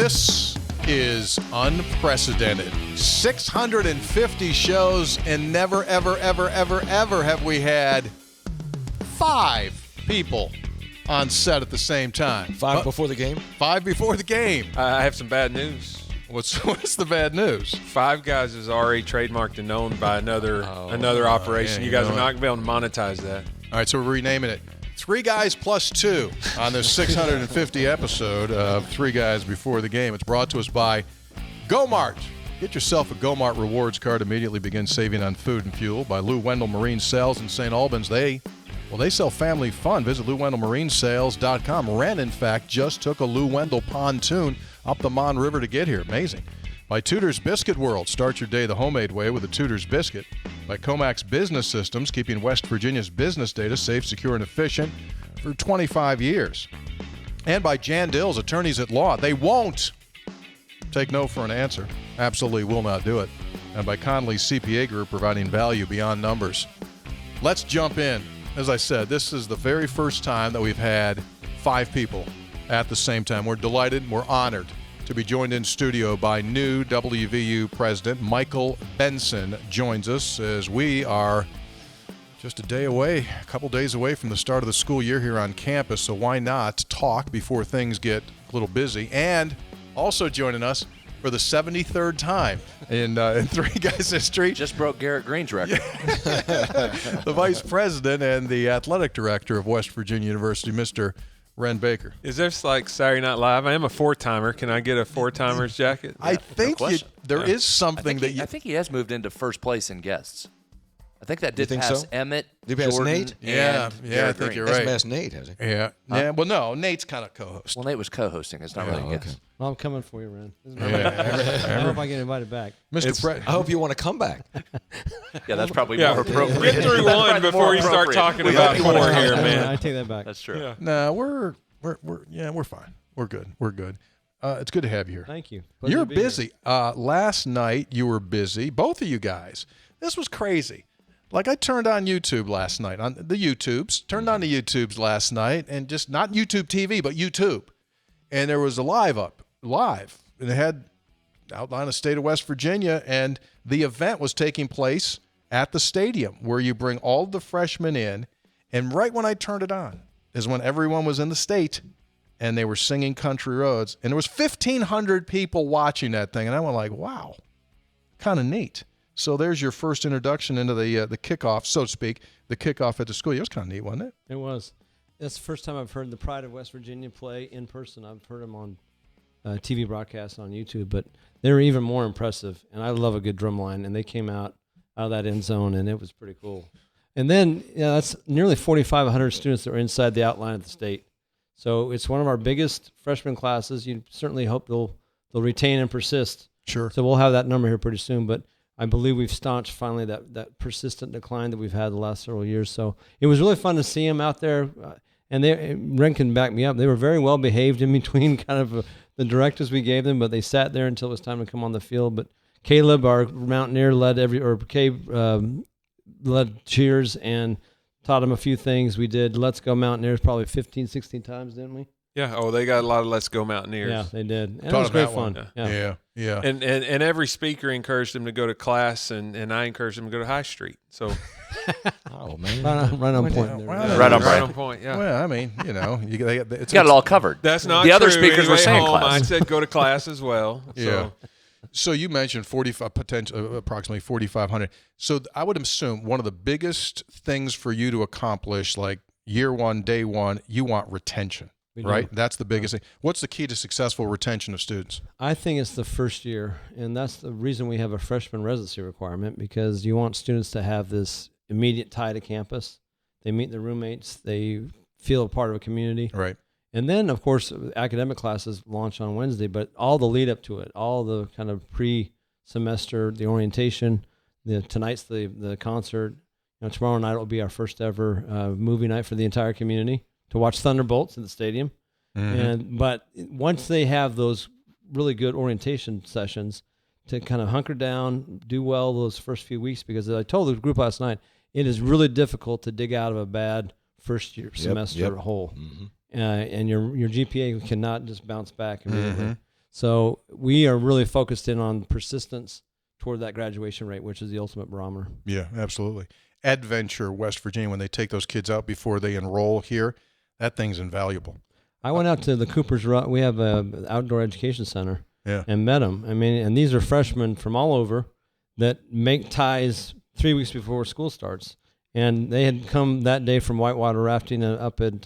This is unprecedented. 650 shows, and never, ever, ever, ever, ever have we had 5 people on set at the same time. 5 before the game? 5 before the game. I have some bad news. What's the bad news? Five Guys is already trademarked and owned by another operation. yeah, you guys are not going to be able to monetize that. All right, so we're renaming it 3 Guys Plus 2 on this 650 episode of 3 Guys Before the Game. It's brought to us by GoMart. Get yourself a GoMart rewards card. Immediately begin saving on food and fuel. By Lou Wendell Marine Sales in St. Albans. They sell family fun. Visit LouWendellMarineSales.com. Wren, in fact, just took a Lou Wendell pontoon up the Mon River to get here. Amazing. By Tudor's Biscuit World. Start your day the homemade way with a Tudor's Biscuit. By Comax Business Systems, keeping West Virginia's business data safe, secure, and efficient for 25 years. And by Jan Dills, attorneys at law. They won't take no for an answer. Absolutely will not do it. And by Conley's CPA Group, providing value beyond numbers. Let's jump in. As I said, this is the very first time that we've had 5 people at the same time. We're delighted, we're honored to be joined in studio by new WVU President Michael Benson. Joins us as we are just a couple days away from the start of the school year here on campus, so why not talk before things get a little busy. And also joining us for the 73rd time in 3 Guys history. Just broke Garrett Green's record. The Vice President and the Athletic Director of West Virginia University, Mr. Wren Baker. Is this like Saturday Night Live? I am a 4-timer. Can I get a 4-timer's jacket? I think there is something I think he has moved into first place in guests. I think that did pass so? Emmett, Did he pass Jordan, Nate? Yeah, and I Garrett think Green. you're That's right. past Nate, has he? Yeah. Well, no, Nate's kind of co-host. Well, Nate was co-hosting. It's not really a guest. Well, I'm coming for you, Wren. Yeah. I hope I get invited back. Mr. I hope you want to come back. Yeah, that's probably Yeah, more appropriate. get through one before you start talking about 4 here, man. I take that back. That's true. Yeah. No, we're fine. We're good. It's good to have you here. Thank you. Pleasure You're to be here. busy. Last night you were busy. Both of you guys. This was crazy. Like I turned on YouTube last night on the YouTubes. Turned on the YouTubes last night, and just not YouTube TV, but YouTube. And there was a live, and it had outline of state of West Virginia, and the event was taking place at the stadium where you bring all the freshmen in. And right when I turned it on is when everyone was in the state and they were singing Country Roads, and there was 1,500 people watching that thing, and I went like, wow, kind of neat. So there's your first introduction into the kickoff, so to speak, the kickoff at the school. It was kind of neat, wasn't it? It was. That's the first time I've heard the Pride of West Virginia play in person. I've heard them on TV broadcasts on YouTube, but they were even more impressive. And I love a good drum line, and they came out of that end zone, and it was pretty cool. And then that's nearly 4,500 students that were inside the outline of the state. So it's one of our biggest freshman classes. You certainly hope they'll retain and persist. Sure. So we'll have that number here pretty soon, but I believe we've staunched finally that persistent decline that we've had the last several years. So it was really fun to see them out there, and Wren can back me up. They were very well behaved in between kind of the directives we gave them, but they sat there until it was time to come on the field. But Caleb, our Mountaineer, led led cheers and taught them a few things. We did Let's Go Mountaineers probably 15, 16 times, didn't we? Yeah. Oh, they got a lot of Let's Go Mountaineers. Yeah, they did. And it Taught was them great that fun. one. Yeah. And every speaker encouraged them to go to class, and I encouraged them to go to High Street. So Oh, man. Right on point there. Well, Right on right brand. on point. Yeah. Well, I mean, it's Got it all covered. That's not the other true. speakers were Anyway, saying home, class. I said go to class as well. So. Yeah. So you mentioned approximately 4,500. So I would assume one of the biggest things for you to accomplish, like year one, day one, you want retention, right? That's the biggest thing. What's the key to successful retention of students? I think it's the first year, and that's the reason we have a freshman residency requirement, because you want students to have this immediate tie to campus. They meet their roommates. They feel a part of a community. Right. And then, of course, academic classes launch on Wednesday, but all the lead up to it, all the kind of pre-semester, the orientation, tonight's the concert. Tomorrow night will be our first ever movie night for the entire community to watch Thunderbolts in the stadium. Mm-hmm. But once they have those really good orientation sessions, to kind of hunker down, do well those first few weeks, because as I told the group last night, it is really difficult to dig out of a bad first year semester hole. Mm-hmm. And your GPA cannot just bounce back immediately. Mm-hmm. So we are really focused in on persistence toward that graduation rate, which is the ultimate barometer. Yeah, absolutely. Adventure, West Virginia, when they take those kids out before they enroll here, that thing's invaluable. I went out to the Cooper's Run. We have an outdoor education center. Yeah. And met them. I mean, and these are freshmen from all over that make ties 3 weeks before school starts. And they had come that day from whitewater rafting up at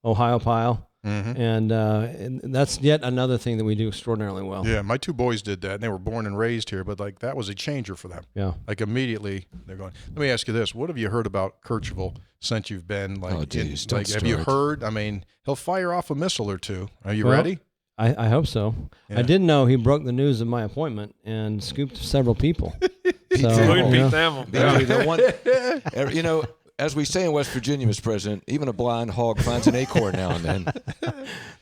Ohio Pile. Mm-hmm. And that's yet another thing that we do extraordinarily well. Yeah, my 2 boys did that, and they were born and raised here, but like that was a changer for them. Yeah. Like immediately they're going. Let me ask you this: what have you heard about Kirchville since you've been like? Oh, geez, don't have you start. heard? I mean, he'll fire off a missile or two. Are you Well, ready? I hope so. Yeah. I did know he broke the news of my appointment and scooped several people. So, Look at you Pete know, Thamel. Barely the one, you know, as we say in West Virginia, Mr. President, even a blind hog finds an acorn now and then.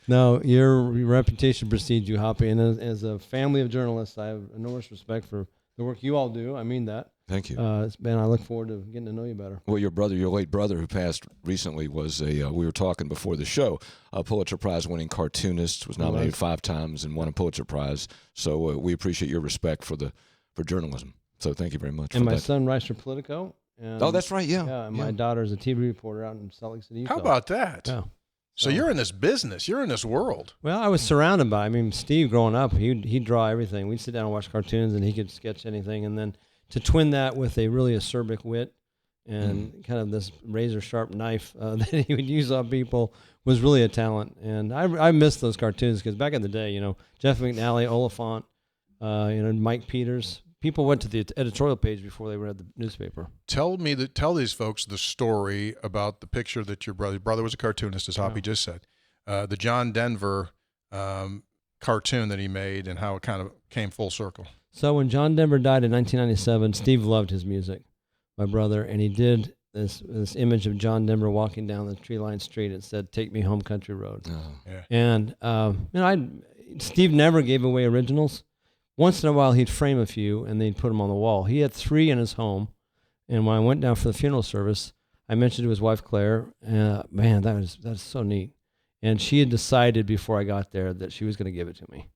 no, your reputation precedes you, Hoppy. And as a family of journalists, I have enormous respect for the work you all do. I mean that. Thank you. Ben, I look forward to getting to know you better. Well, your late brother, who passed recently, was we were talking before the show, a Pulitzer Prize-winning cartoonist, was nominated 5 times and won a Pulitzer Prize. So we appreciate your respect for journalism. So thank you very much. And for my that. son writes for Politico. And, Oh, that's right. Yeah. yeah. And my daughter's a TV reporter out in Salt Lake City, Utah. How about that? Yeah. So you're in this business. You're in this world. Well, I was surrounded by. I mean, Steve, growing up, he'd draw everything. We'd sit down and watch cartoons, and he could sketch anything. And then to twin that with a really acerbic wit and kind of this razor sharp knife that he would use on people was really a talent. And I miss those cartoons because back in the day, Jeff McNally, Oliphant, Mike Peters. People went to the editorial page before they read the newspaper. Tell these folks the story about the picture that your brother was a cartoonist, as Hoppy just said, the John Denver cartoon that he made and how it kind of came full circle. So when John Denver died in 1997, Steve loved his music, my brother, and he did this image of John Denver walking down the tree-lined street. It said, "Take me home, country road." Oh. Yeah. And Steve never gave away originals. Once in a while, he'd frame a few, and they'd put them on the wall. He had 3 in his home, and when I went down for the funeral service, I mentioned to his wife, Claire, man, that was so neat. And she had decided before I got there that she was going to give it to me,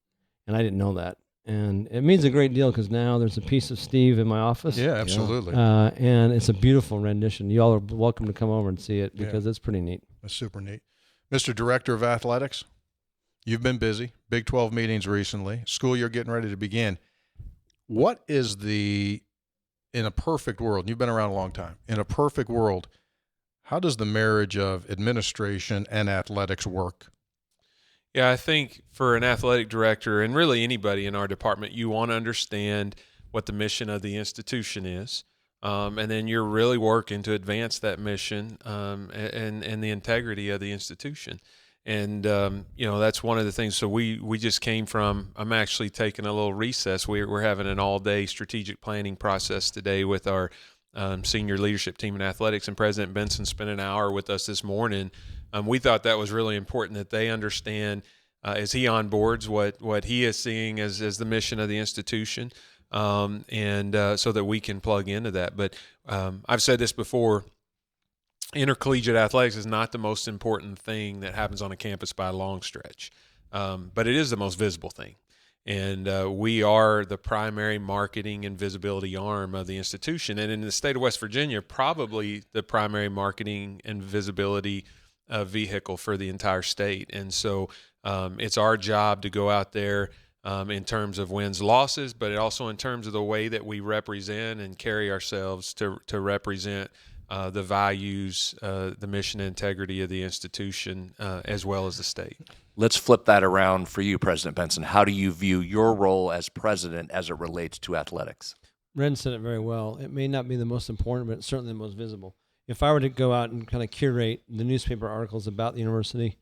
and I didn't know that. And it means a great deal because now there's a piece of Steve in my office. Yeah, absolutely. And it's a beautiful rendition. You all are welcome to come over and see it because it's pretty neat. That's super neat. Mr. Director of Athletics, you've been busy. Big 12 meetings recently. School year getting ready to begin. What is in a perfect world, and you've been around a long time, in a perfect world, how does the marriage of administration and athletics work? Yeah, I think for an athletic director and really anybody in our department, you want to understand what the mission of the institution is. And then you're really working to advance that mission and the integrity of the institution. And, that's one of the things. So we just came from, I'm actually taking a little recess. We're having an all-day strategic planning process today with our senior leadership team in athletics, and President Benson spent an hour with us this morning. We thought that was really important that they understand as he onboards what he is seeing as the mission of the institution, and so that we can plug into that. But I've said this before, intercollegiate athletics is not the most important thing that happens on a campus by a long stretch, but it is the most visible thing. And we are the primary marketing and visibility arm of the institution. And in the state of West Virginia, probably the primary marketing and visibility vehicle for the entire state. And so it's our job to go out there in terms of wins, losses, but also in terms of the way that we represent and carry ourselves to represent the values, the mission and integrity of the institution, as well as the state. Let's flip that around for you, President Benson. How do you view your role as president as it relates to athletics? Wren said it very well. It may not be the most important, but it's certainly the most visible. If I were to go out and kind of curate the newspaper articles about the university,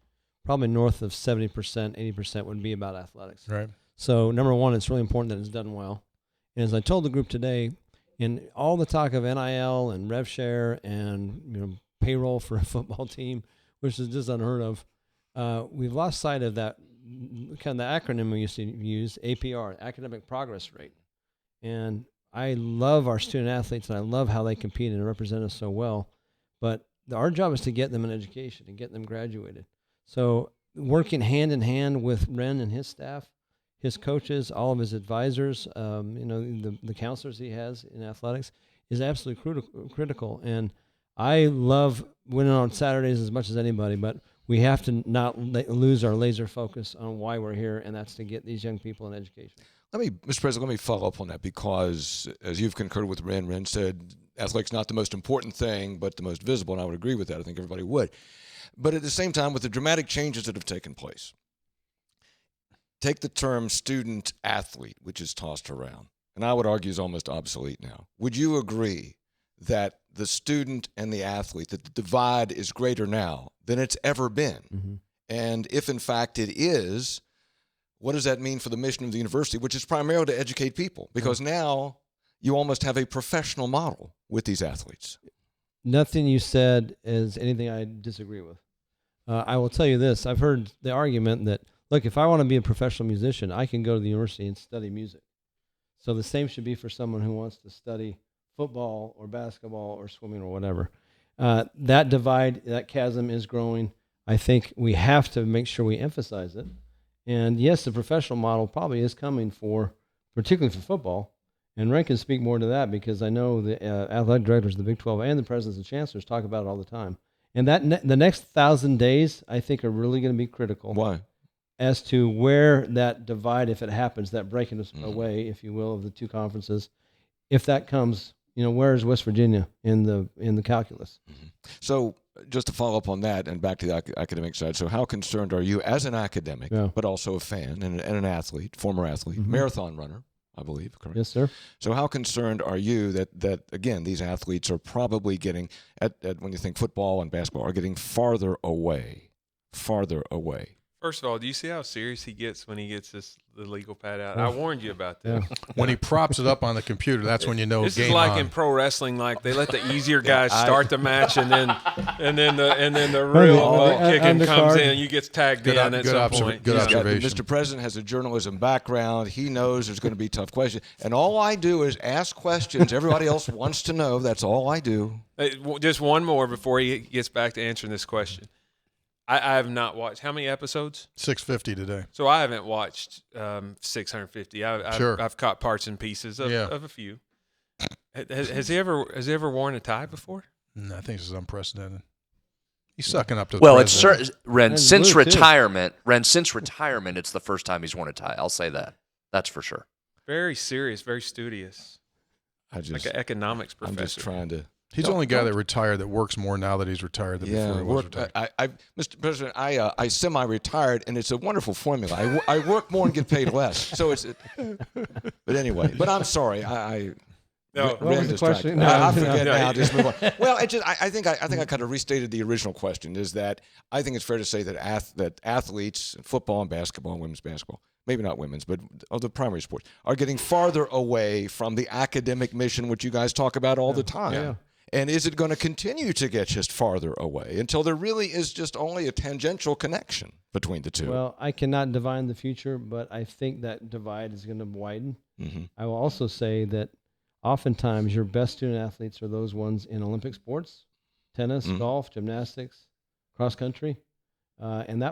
probably north of 70%, 80% would be about athletics. Right. So number one, it's really important that it's done well. And as I told the group today, in all the talk of NIL and rev share and payroll for a football team, which is just unheard of, we've lost sight of that kind of the acronym we used to use, APR, Academic Progress Rate. And I love our student athletes, and I love how they compete and represent us so well. But our job is to get them an education and get them graduated. So working hand in hand with Wren and his staff, his coaches, all of his advisors, the counselors he has in athletics is absolutely critical. And I love winning on Saturdays as much as anybody, but we have to not lose our laser focus on why we're here, and that's to get these young people an education. Mr. President, let me follow up on that because, as you've concurred with Wren said athletics not the most important thing, but the most visible, and I would agree with that. I think everybody would. But at the same time, with the dramatic changes that have taken place, take the term student athlete, which is tossed around, and I would argue is almost obsolete now. Would you agree that the student and the athlete, that the divide is greater now than it's ever been? Mm-hmm. And if, in fact, it is, what does that mean for the mission of the university, which is primarily to educate people? Because now you almost have a professional model with these athletes. Nothing you said is anything I disagree with. I will tell you this. I've heard the argument that, look, if I want to be a professional musician, I can go to the university and study music. So the same should be for someone who wants to study football or basketball or swimming or whatever. That divide, that chasm is growing. I think we have to make sure we emphasize it. And yes, the professional model probably is coming particularly for football. And Wren can speak more to that because I know the athletic directors of the Big 12 and the presidents and chancellors talk about it all the time. And the next 1,000 days, I think, are really going to be critical. Why? As to where that divide, if it happens, that breaking away, if you will, of the two conferences, if that comes, where is West Virginia in the calculus? Mm-hmm. So just to follow up on that and back to the academic side, so how concerned are you as an academic, but also a fan and an athlete, former athlete, marathon runner, I believe, correct? Yes, sir. So how concerned are you that again, these athletes are probably getting, when you think football and basketball, are getting farther away? First of all, do you see how serious he gets when he gets the legal pad out? I warned you about this. Yeah. When he props it up on the computer, that's when you know this game is like on. in pro wrestling, like they let the easier guys start the match, and then the real butt kicking comes in. You get tagged in at some point. Good observation. Mr. President has a journalism background. He knows there's going to be tough questions, and all I do is ask questions everybody else wants to know. That's all I do. Just one more before he gets back to answering this question. I have not watched. How many episodes? 650 today. So I haven't watched 650. I've caught parts and pieces of a few. Has he ever worn a tie before? No, I think this is unprecedented. He's sucking up to the president. it's Wren since retirement. It's the first time he's worn a tie. I'll say that. That's for sure. Very serious, very studious. Like an economics professor. I'm just trying to. He's the only guy that retired that works more now that he's retired than before he was retired. Mr. President, I semi-retired, and it's a wonderful formula. I work more and get paid less. So it's, but anyway. But I'm sorry. What was the question? I forget now. Just move on. Well, I think I kind of restated the original question. Is that I think it's fair to say that athletes, football and basketball, and women's basketball, maybe not women's, but of the primary sports, are getting farther away from the academic mission, which you guys talk about all the time. Yeah. And is it going to continue to get just farther away until there really is just only a tangential connection between the two? Well, I cannot divine the future, but I think that divide is going to widen. Mm-hmm. I will also say that oftentimes your best student athletes are those ones in Olympic sports, tennis, golf, gymnastics, cross country, and that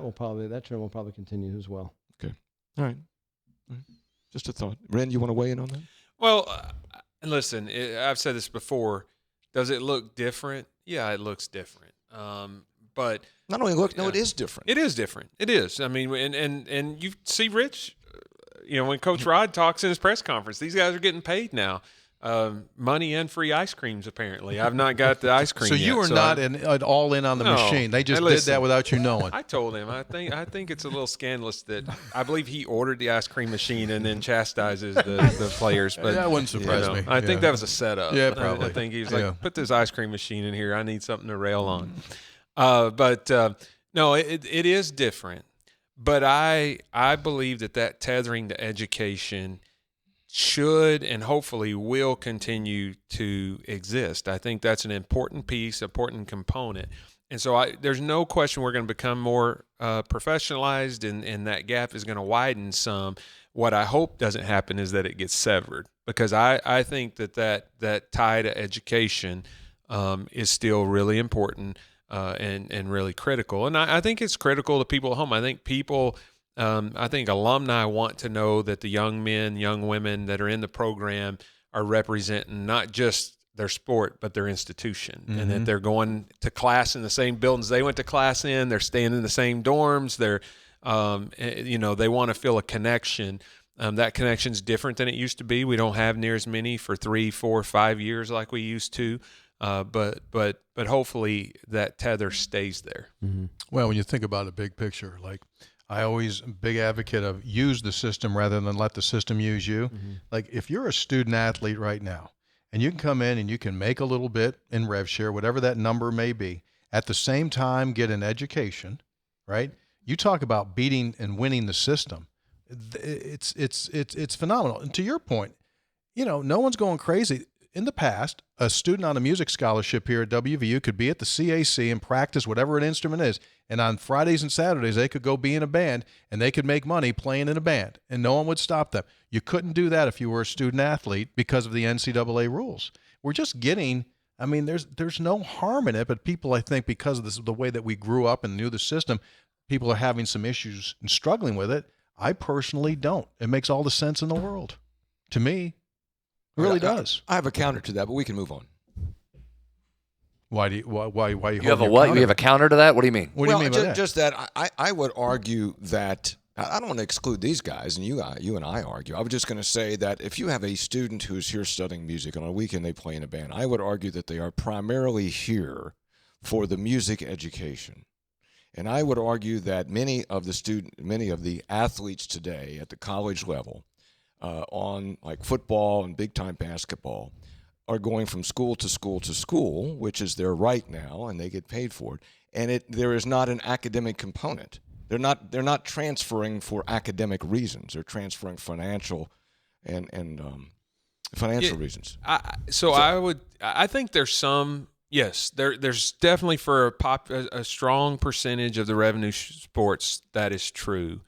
trend will probably continue as well. Okay. All right. Just a thought. Wren, you want to weigh in on that? Well, listen, I've said this before. Does it look different? Yeah, it looks different. But not only look, no, it is different. It is different. It is. I mean, and you see, Rich, when Coach Rod talks in his press conference, these guys are getting paid now. Money and free ice creams, apparently. I've not got the ice cream so yet. You are not all in on the machine. They just did that without you knowing. I told him. I think it's a little scandalous that I believe he ordered the ice cream machine and then chastises the players. But that wouldn't surprise me. I think that was a setup. Yeah, probably. I think he was like, put this ice cream machine in here. I need something to rail on. But no, it is different. But I believe that tethering to education should and hopefully will continue to exist. I think that's an important piece, important component. And so there's no question we're going to become more professionalized, and that gap is going to widen some. What I hope doesn't happen is that it gets severed, because I think that tie to education is still really important and really critical. And I think it's critical to people at home. I think people I think alumni want to know that the young men, young women that are in the program are representing not just their sport, but their institution, and that they're going to class in the same buildings they went to class in. They're staying in the same dorms. They're, they want to feel a connection. That connection's different than it used to be. We don't have near as many for 3, 4, 5 years like we used to. But hopefully that tether stays there. Well, when you think about a big picture, like I always big advocate of use the system rather than let the system use you. Like if you're a student athlete right now and you can come in and you can make a little bit in rev share, whatever that number may be, at the same time get an education, right? You talk about beating and winning the system. It's phenomenal. And to your point, no one's going crazy. In the past, a student on a music scholarship here at WVU could be at the CAC and practice whatever an instrument is. And on Fridays and Saturdays, they could go be in a band and they could make money playing in a band and no one would stop them. You couldn't do that if you were a student athlete because of the NCAA rules. We're just getting, there's no harm in it, but people, I think, because of the way that we grew up and knew the system, people are having some issues and struggling with it. I personally don't. It makes all the sense in the world to me. It really does. I have a counter to that, but we can move on. Why You have a what? You have a counter to that? What do you mean? What do you mean by that? Just that I would argue that I don't want to exclude these guys, and you and I argue. I was just going to say that if you have a student who's here studying music and on a weekend they play in a band, I would argue that they are primarily here for the music education. And I would argue that many of the athletes today at the college level, on like football and big-time basketball, are going from school to school to school, which is their right now, and they get paid for it. And there is not an academic component. They're not transferring for academic reasons. They're transferring financial and financial reasons. I think there's some. Yes, there's definitely for a strong percentage of the revenue sports that is true.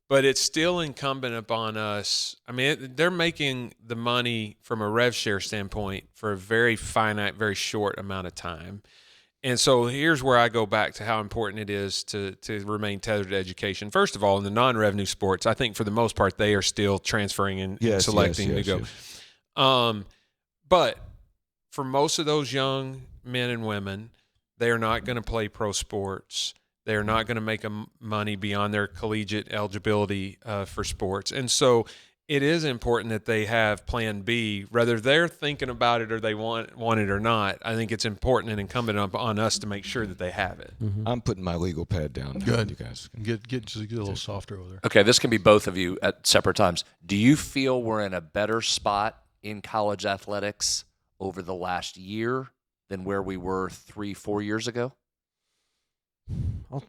But it's still incumbent upon us. They're making the money from a rev share standpoint for a very finite, very short amount of time. And so here's where I go back to how important it is to remain tethered to education. First of all, in the non-revenue sports, I think for the most part they are still transferring and selecting to go. Yes. But for most of those young men and women, they are not going to play pro sports. They are not going to make money beyond their collegiate eligibility for sports. And so it is important that they have plan B, whether they're thinking about it or they want it or not. I think it's important and incumbent on us to make sure that they have it. I'm putting my legal pad down. Good. You guys get a little softer over there. Okay, this can be both of you at separate times. Do you feel we're in a better spot in college athletics over the last year than where we were 3-4 years ago?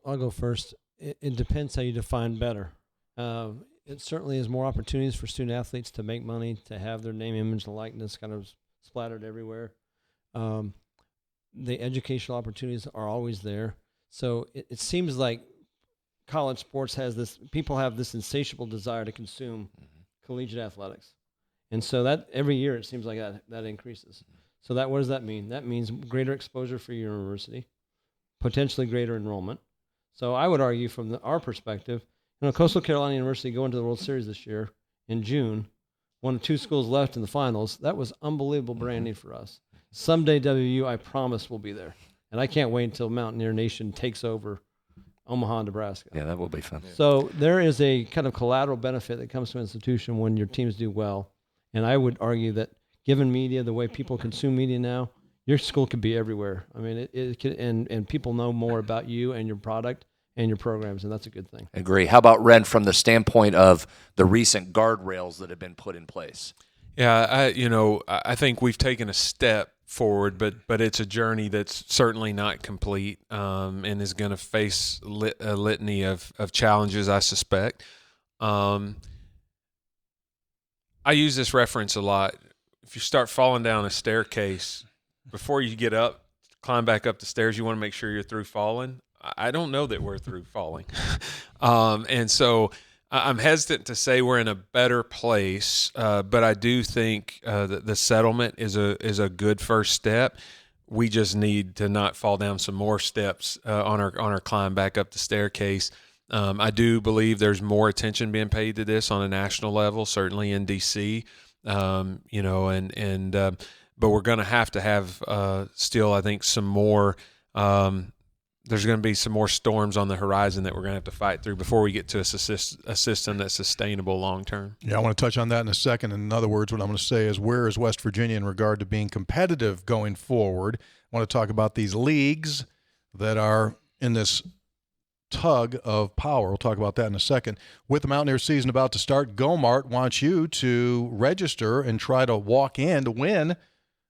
I'll go first. It depends how you define better. It certainly is more opportunities for student athletes to make money, to have their name, image, and likeness kind of splattered everywhere. The educational opportunities are always there. So it seems like college sports people have this insatiable desire to consume collegiate athletics. And so that every year it seems like that increases. So what does that mean? That means greater exposure for your university, potentially greater enrollment. So I would argue from our perspective, Coastal Carolina University going to the World Series this year in June, one of 2 schools left in the finals. That was unbelievable branding for us. Someday WVU, I promise, will be there. And I can't wait until Mountaineer Nation takes over Omaha, Nebraska. Yeah, that will be fun. So there is a kind of collateral benefit that comes to an institution when your teams do well. And I would argue that given media, the way people consume media now, your school could be everywhere. It could, and people know more about you and your product and your programs, and that's a good thing. Agree. How about, Wren, from the standpoint of the recent guardrails that have been put in place? Yeah, I think we've taken a step forward, but it's a journey that's certainly not complete, and is going to face a litany of challenges, I suspect. I use this reference a lot. If you start falling down a staircase, before you get up, climb back up the stairs, you want to make sure you're through falling. I don't know that we're through falling. And so I'm hesitant to say we're in a better place, but I do think that the settlement is a good first step. We just need to not fall down some more steps on our climb back up the staircase. I do believe there's more attention being paid to this on a national level, certainly in D.C. But we're going to have still, I think, some more. There's going to be some more storms on the horizon that we're going to have to fight through before we get to a system that's sustainable long term. Yeah, I want to touch on that in a second. In other words, what I'm going to say is, where is West Virginia in regard to being competitive going forward? I want to talk about these leagues that are in this tug of power. We'll talk about that in a second. With the Mountaineer season about to start, GoMart wants you to register and try to walk in to win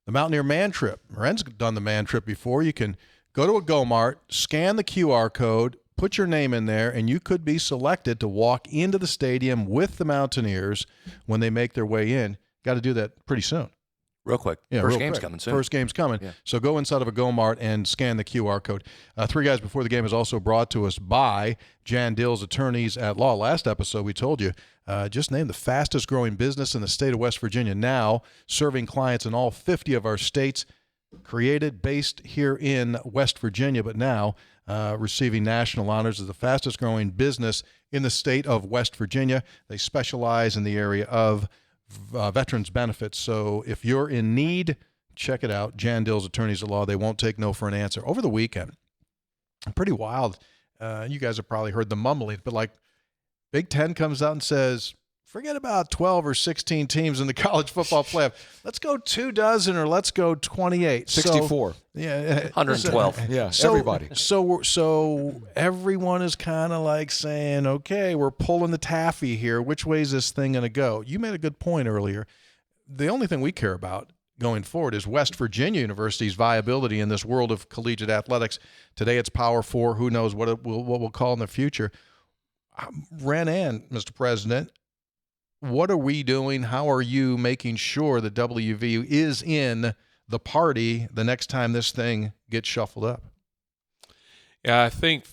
the Mountaineer Man Trip. Wren's done the Man Trip before. You can go to a GoMart, scan the QR code, put your name in there, and you could be selected to walk into the stadium with the Mountaineers when they make their way in. Got to do that pretty soon. Real quick. Yeah, First real game's quick. coming soon. First game's coming. Yeah. So go inside of a GoMart and scan the QR code. Three Guys Before the Game is also brought to us by Jan Dill's Attorneys at Law. Last episode we told you, just named the fastest growing business in the state of West Virginia now, serving clients in all 50 of our states, created, based here in West Virginia, but now receiving national honors as the fastest growing business in the state of West Virginia. They specialize in the area of veterans benefits. So if you're in need, check it out. Jan Dill's Attorneys at Law. They won't take no for an answer. Over the weekend, pretty wild. You guys have probably heard the mumbling, but like Big Ten comes out and says, forget about 12 or 16 teams in the college football playoff. Let's go 24 or let's go 28. 64. So, yeah, 112. Yeah, so, everybody. So everyone is kind of like saying, okay, we're pulling the taffy here. Which way is this thing going to go? You made a good point earlier. The only thing we care about going forward is West Virginia University's viability in this world of collegiate athletics. Today it's Power Four. Who knows what we'll call in the future. Wren and Mr. President, what are we doing? How are you making sure that WVU is in the party the next time this thing gets shuffled up? Yeah, I think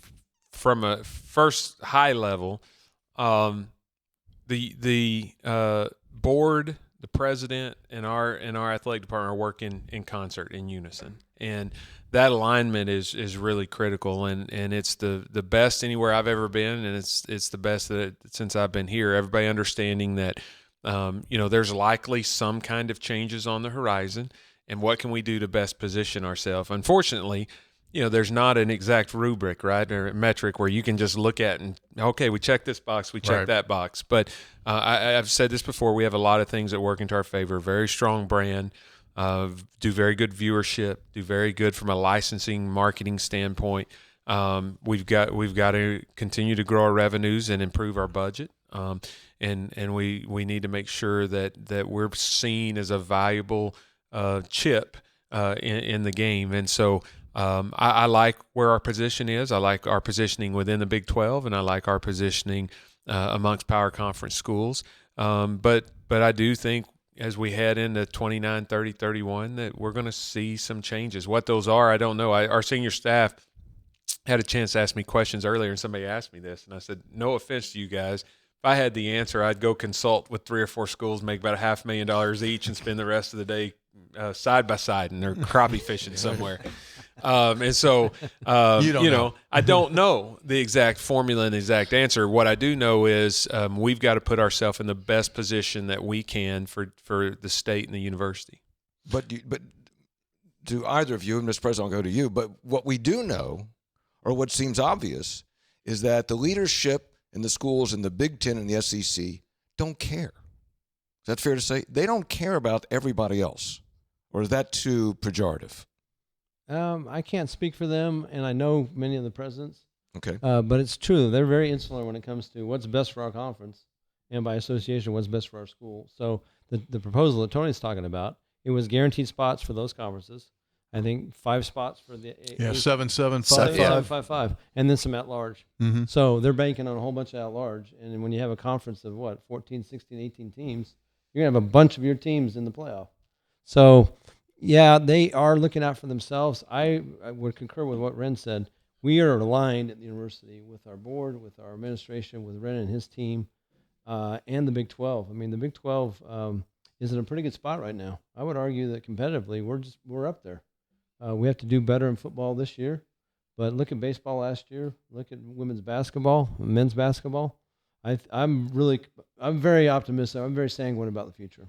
from a first high level, the board, the president, and our athletic department are working in concert, in unison, and that alignment is really critical. And it's the best anywhere I've ever been, and it's the best since I've been here. Everybody understanding that there's likely some kind of changes on the horizon, and what can we do to best position ourselves? Unfortunately, there's not an exact rubric, right, or a metric where you can just look at and, okay, we check this box, we check that box. But I've said this before, we have a lot of things that work into our favor. Very strong brand, do very good viewership, do very good from a licensing marketing standpoint. We've got to continue to grow our revenues and improve our budget. And we need to make sure that we're seen as a valuable chip in the game. And so I like where our position is. I like our positioning within the Big 12, and I like our positioning amongst power conference schools. But I do think as we head into 29, 30, 31 that we're going to see some changes. What those are, I don't know. Our senior staff had a chance to ask me questions earlier, and somebody asked me this, and I said, no offense to you guys. If I had the answer, I'd go consult with 3 or 4 schools, make about $500,000 each, and spend the rest of the day side by side, and they're crappie fishing somewhere. And so, I don't know the exact formula and the exact answer. What I do know is we've got to put ourselves in the best position that we can for the state and the university. But to either of you, and Mr. President, I'll go to you, but what we do know, or what seems obvious, is that the leadership in the schools in the Big Ten and the SEC don't care. Is that fair to say? They don't care about everybody else. Or is that too pejorative? I can't speak for them, and I know many of the presidents. Okay. But it's true. They're very insular when it comes to what's best for our conference, and by association, what's best for our school. So the proposal that Tony's talking about, it was guaranteed spots for those conferences. I think 5 spots for the 7, 7, 5, 5, and then some at large. Mm-hmm. So they're banking on a whole bunch of at large. And when you have a conference of 14, 16, 18 teams, you're gonna have a bunch of your teams in the playoff. So yeah, they are looking out for themselves. I would concur with what Wren said. We are aligned at the university with our board, with our administration, with Wren and his team, and the Big 12. I mean, the Big 12 is in a pretty good spot right now. I would argue that competitively, we're up there. We have to do better in football this year, But look at baseball last year. Look at women's basketball, men's basketball. I'm very optimistic. I'm very sanguine about the future.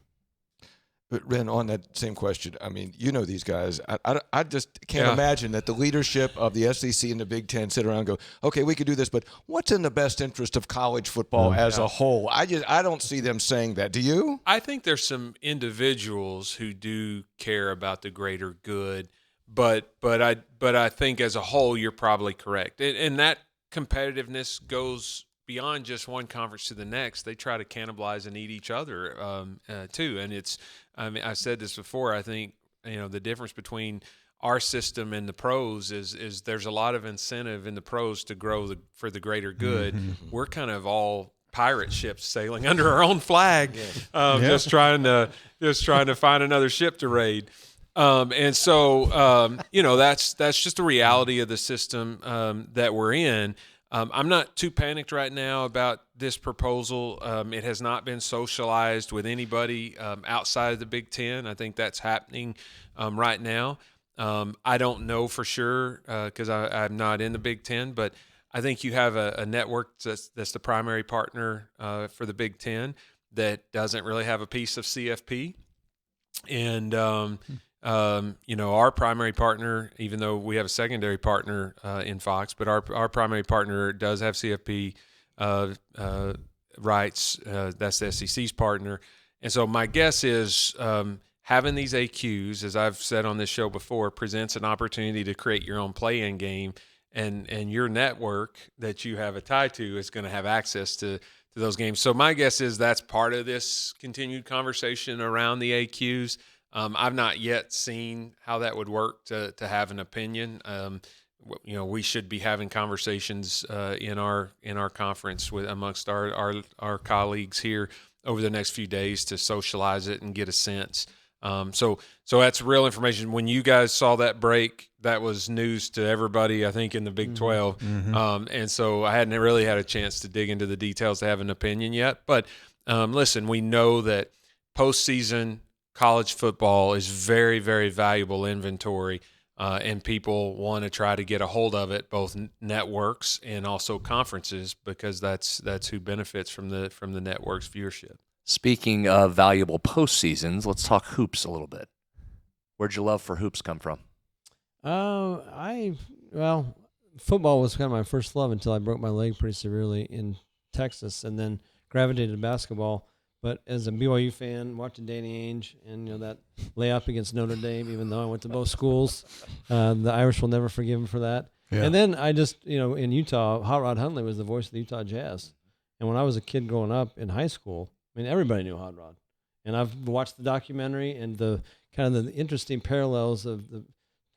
But Wren, on that same question, I mean, you know these guys. I just can't imagine that the leadership of the SEC and the Big Ten sit around and go, okay, we could do this, but what's in the best interest of college football as a whole? I don't see them saying that. Do you? I think there's some individuals who do care about the greater good, but I think as a whole you're probably correct, and that competitiveness goes beyond just one conference to the next. They try to cannibalize and eat each other too, and it's. I mean, I said this before. I think the difference between our system and the pros is there's a lot of incentive in the pros to grow for the greater good. Mm-hmm. We're kind of all pirate ships sailing under our own flag, just trying to find another ship to raid. And so that's just the reality of the system that we're in. I'm not too panicked right now about this proposal. It has not been socialized with anybody outside of the Big Ten. I think that's happening right now. I don't know for sure because I'm not in the Big Ten, but I think you have a network that's the primary partner for the Big Ten that doesn't really have a piece of CFP. And our primary partner, even though we have a secondary partner in Fox, but our primary partner does have CFP rights. That's the SEC's partner. And so my guess is having these AQs, as I've said on this show before, presents an opportunity to create your own play-in game, and your network that you have a tie to is going to have access to those games. So my guess is that's part of this continued conversation around the AQs. I've not yet seen how that would work to have an opinion. We should be having conversations in our conference amongst our colleagues here over the next few days to socialize it and get a sense. So that's real information. When you guys saw that break, that was news to everybody, I think, in the Big 12. Mm-hmm. And so I hadn't really had a chance to dig into the details to have an opinion yet. But listen, we know that postseason college football is very, very valuable inventory, and people want to try to get a hold of it, both networks and also conferences, because that's who benefits from the network's viewership. Speaking of valuable postseasons, let's talk hoops a little bit. Where'd your love for hoops come from? Football was kind of my first love until I broke my leg pretty severely in Texas, and then gravitated to basketball. But as a BYU fan, watching Danny Ainge and that layup against Notre Dame, even though I went to both schools, the Irish will never forgive him for that. Yeah. And then I just, in Utah, Hot Rod Hundley was the voice of the Utah Jazz. And when I was a kid growing up in high school, I mean, everybody knew Hot Rod. And I've watched the documentary and the kind of the interesting parallels of the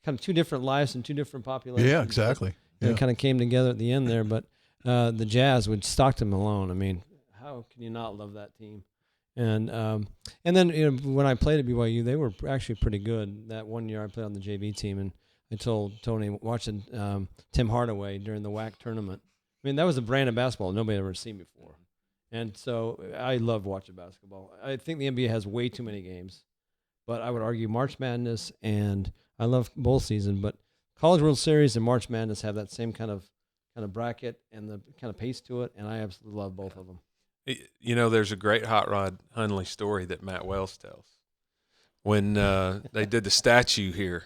kind of two different lives and two different populations. Yeah, exactly. And it kind of came together at the end there. But the Jazz with Stockton Malone, I mean, how can you not love that team? And then when I played at BYU, they were actually pretty good. That one year I played on the JV team, and I told Tony, watching Tim Hardaway during the WAC tournament. I mean, that was a brand of basketball nobody had ever seen before. And so I love watching basketball. I think the NBA has way too many games, but I would argue March Madness, and I love bowl season, but College World Series and March Madness have that same kind of bracket and the kind of pace to it, and I absolutely love both of them. There's a great Hot Rod Hundley story that Matt Wells tells. When they did the statue here,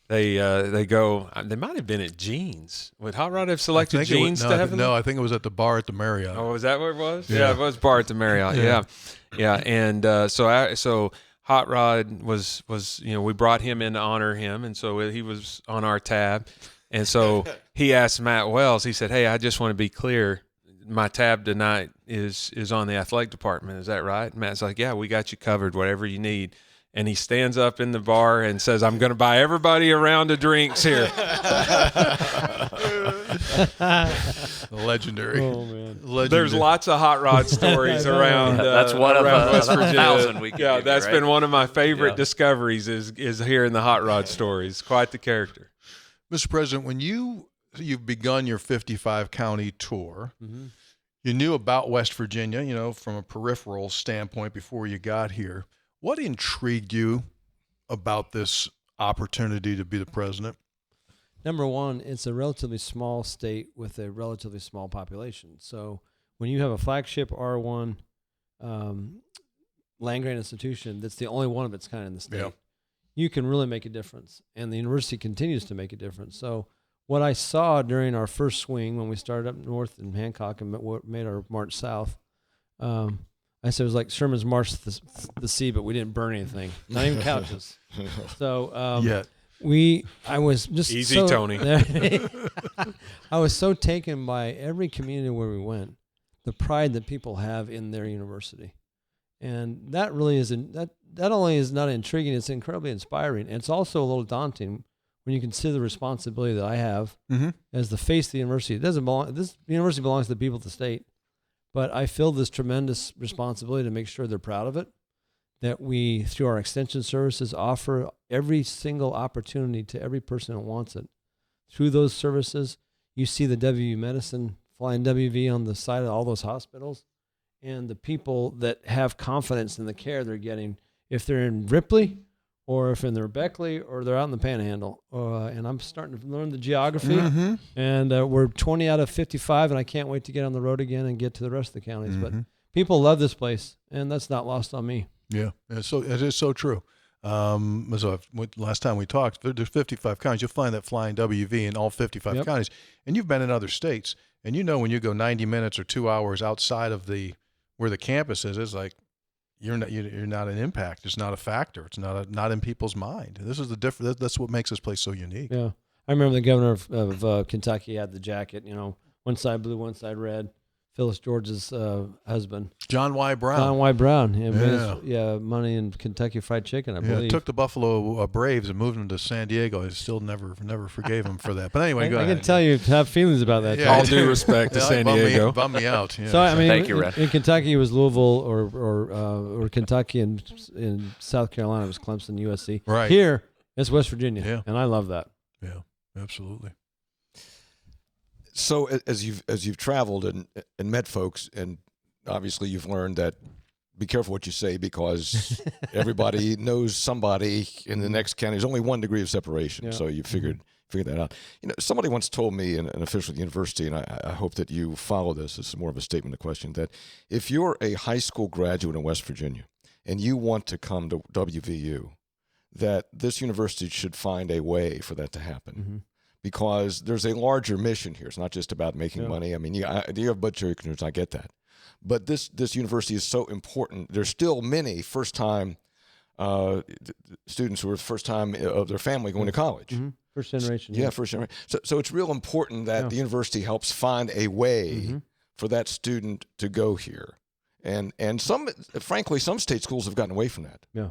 they might have been at Jeans. Would Hot Rod have selected Jeans to have? No, I think it was at the bar at the Marriott. Oh, was that what it was? Yeah, it was bar at the Marriott. Yeah. And so Hot Rod was we brought him in to honor him, and so he was on our tab, and so he asked Matt Wells. He said, "Hey, I just want to be clear. My tab tonight is on the athletic department. Is that right?" And Matt's like, "Yeah, we got you covered, whatever you need." And he stands up in the bar and says, "I'm going to buy everybody a round of drinks here." Legendary. Oh, man. Legendary. There's lots of Hot Rod stories around. That's one around of West Virginia. 1,000 we can give that's you, been right? one of my favorite discoveries is hearing the Hot Rod stories. Quite the character. Mr. President, when you've begun your 55-county tour, Mm-hmm. you knew about West Virginia, from a peripheral standpoint before you got here. What intrigued you about this opportunity to be the president? Number one, it's a relatively small state with a relatively small population. So when you have a flagship R1 land-grant institution that's the only one of its kind in the state, you can really make a difference. And the university continues to make a difference. So what I saw during our first swing when we started up north in Hancock and made our march south, I said it was like Sherman's March to the Sea, but we didn't burn anything, not even couches. So I was just easy, so, Tony. I was so taken by every community where we went, the pride that people have in their university, and that really is that only is not intriguing; it's incredibly inspiring, and it's also a little daunting when you consider the responsibility that I have as the face of the university. It doesn't belong. This university belongs to the people of the state, but I feel this tremendous responsibility to make sure they're proud of it. That we, through our extension services, offer every single opportunity to every person who wants it. Through those services, you see the WVU medicine flying WV on the side of all those hospitals, and the people that have confidence in the care they're getting, if they're in Ripley or if they're in Beckley or they're out in the Panhandle. And I'm starting to learn the geography, and we're 20 out of 55, and I can't wait to get on the road again and get to the rest of the counties. But people love this place, and that's not lost on me. Yeah, it is so true. Last time we talked, there's 55 counties. You'll find that flying WV in all 55 counties. And you've been in other states, and you know when you go 90 minutes or 2 hours outside of where the campus is, it's like you're not an impact. It's not a factor. It's not in people's mind. This is the difference. That's what makes this place so unique. Yeah, I remember the governor of Kentucky had the jacket. One side blue, one side red. Phyllis George's husband, John Y. Brown. John Y. Brown. Made money in Kentucky Fried Chicken, I believe. Took the Buffalo Braves and moved them to San Diego. I still never forgave him for that. But anyway, go ahead. I can tell you have feelings about that. All due respect to San Diego. Bum me out. Yeah. So I mean, thank you, Wren. in Kentucky it was Louisville or Kentucky, and in South Carolina it was Clemson, USC. Right. Here it's West Virginia, and I love that. Yeah, absolutely. So as you've traveled and met folks, and obviously you've learned that be careful what you say because everybody knows somebody in the next county. There's only 1 degree of separation, so you figured that out. Somebody once told me, an official at the university, and I hope that you follow this. This is more of a statement of question, that if you're a high school graduate in West Virginia and you want to come to WVU, that this university should find a way for that to happen. Because there's a larger mission here. It's not just about making money. I mean, you have budgetary concerns. I get that. But this university is so important. There's still many first-time students who are first time of their family going to college. First generation. Yeah, first generation. So it's real important that the university helps find a way for that student to go here. And frankly, some state schools have gotten away from that. Yeah.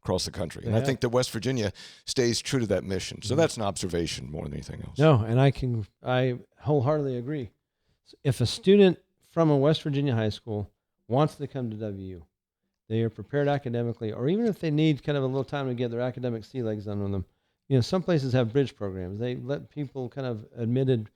Across the country. And I think that West Virginia stays true to that mission. So that's an observation more than anything else. No, and I wholeheartedly agree. If a student from a West Virginia high school wants to come to WVU, they are prepared academically, or even if they need kind of a little time to get their academic sea legs under them. Some places have bridge programs. They let people kind of admitted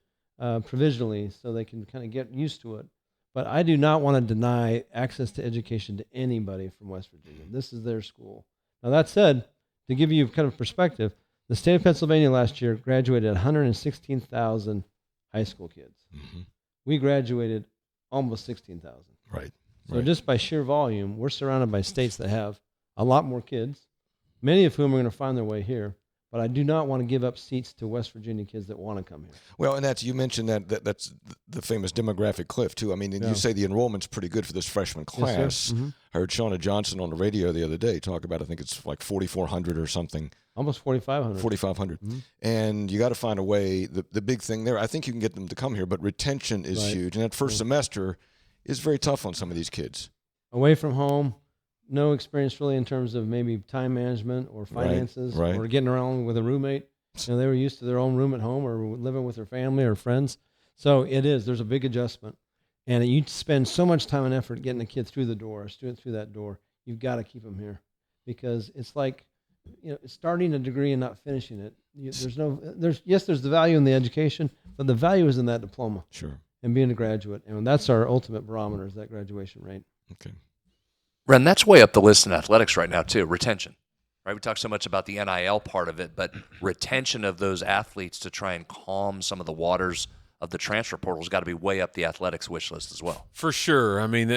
provisionally so they can kind of get used to it. But I do not want to deny access to education to anybody from West Virginia. This is their school. Now, that said, to give you kind of perspective, the state of Pennsylvania last year graduated 116,000 high school kids. We graduated almost 16,000. Right. So just by sheer volume, we're surrounded by states that have a lot more kids, many of whom are going to find their way here. But I do not want to give up seats to West Virginia kids that want to come here. Well, and you mentioned that's the famous demographic cliff, too. I mean, you say the enrollment's pretty good for this freshman class. Yes, I heard Shauna Johnson on the radio the other day talk about, I think it's like 4,400 or something. Almost 4,500. 4,500. And you got to find a way. The big thing there, I think you can get them to come here, but retention is huge. And that first semester is very tough on some of these kids. Away from home. No experience really in terms of maybe time management or finances or getting around with a roommate. They were used to their own room at home or living with their family or friends. So there's a big adjustment. And you spend so much time and effort getting a kid through the door, a student through that door. You've got to keep them here because it's like, starting a degree and not finishing it. There's the value in the education, but the value is in that diploma. Sure. And being a graduate. And that's our ultimate barometer is that graduation rate. Okay. Wren, that's way up the list in athletics right now, too, retention. right? We talk so much about the NIL part of it, but retention of those athletes to try and calm some of the waters of the transfer portal has got to be way up the athletics wish list as well. For sure. I mean,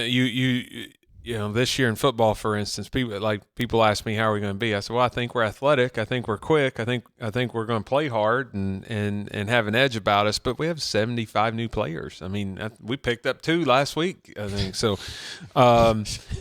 you know, this year in football, for instance, people ask me how are we going to be. I said, well, I think we're athletic. I think we're quick. I think we're going to play hard and have an edge about us. But we have 75 new players. I mean, we picked up 2 last week, I think. So,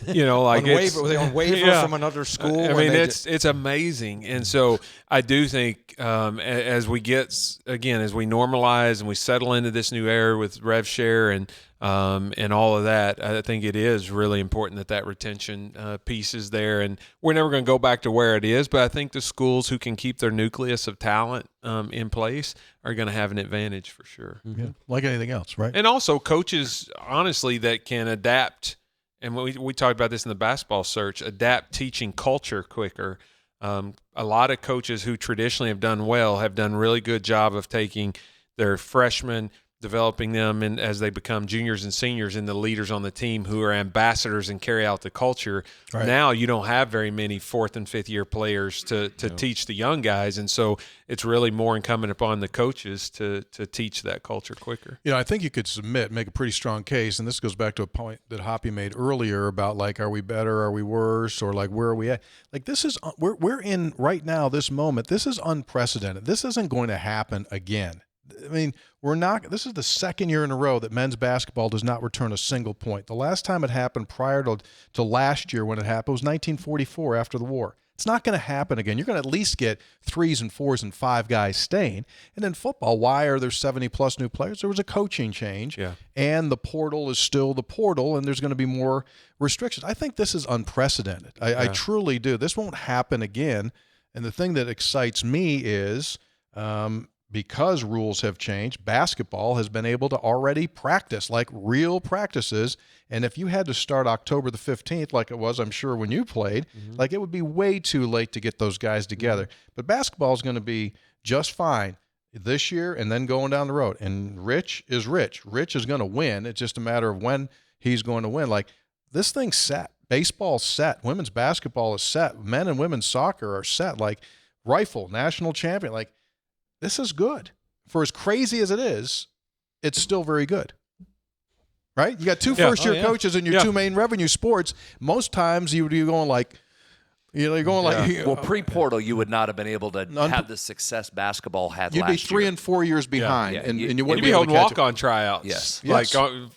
you know, like were they on waiver from another school? I mean, it's amazing. And so I do think as we normalize and we settle into this new era with rev share and all of that, I think it is really important that retention piece is there. And we're never going to go back to where it is, but I think the schools who can keep their nucleus of talent in place are going to have an advantage for sure. Yeah. Like anything else, right? And also coaches, honestly, that can adapt. And we talked about this in the basketball search, adapt teaching culture quicker. A lot of coaches who traditionally have done well have done really good job of taking their freshmen, developing them as they become juniors and seniors and the leaders on the team who are ambassadors and carry out the culture. Right. Now you don't have very many 4th and 5th year players to teach the young guys. And so it's really more incumbent upon the coaches to teach that culture quicker. You know, I think you could make a pretty strong case, and this goes back to a point that Hoppy made earlier about, like, are we better, are we worse, or like, where are we at? Like, this is we're in right now, this moment, this is unprecedented. This isn't going to happen again. I mean, this is the 2nd year in a row that men's basketball does not return a single point. The last time it happened prior to last year when it happened was 1944 after the war. It's not going to happen again. You're going to at least get 3s and 4s and 5 guys staying. And in football, why are there 70-plus new players? There was a coaching change, and the portal is still the portal, and there's going to be more restrictions. I think this is unprecedented. I truly do. This won't happen again. And the thing that excites me is because rules have changed, basketball has been able to already practice, like real practices. And if you had to start October the 15th, like it was, I'm sure, when you played, like it would be way too late to get those guys together. But basketball is going to be just fine this year and then going down the road. And Rich is Rich. Rich is going to win. It's just a matter of when he's going to win. Like, this thing's set. Baseball's set. Women's basketball is set. Men and women's soccer are set. Like, rifle, national champion. Like, this is good. For as crazy as it is, it's still very good. Right? You got 2 first-year coaches in your 2 main revenue sports. Most times you're going like, you're going like. Well, pre-portal, you would not have been able to have the success basketball had last year. You'd be 3 and 4 years behind, and you wouldn't be able holding to walk-on tryouts. Yes. Like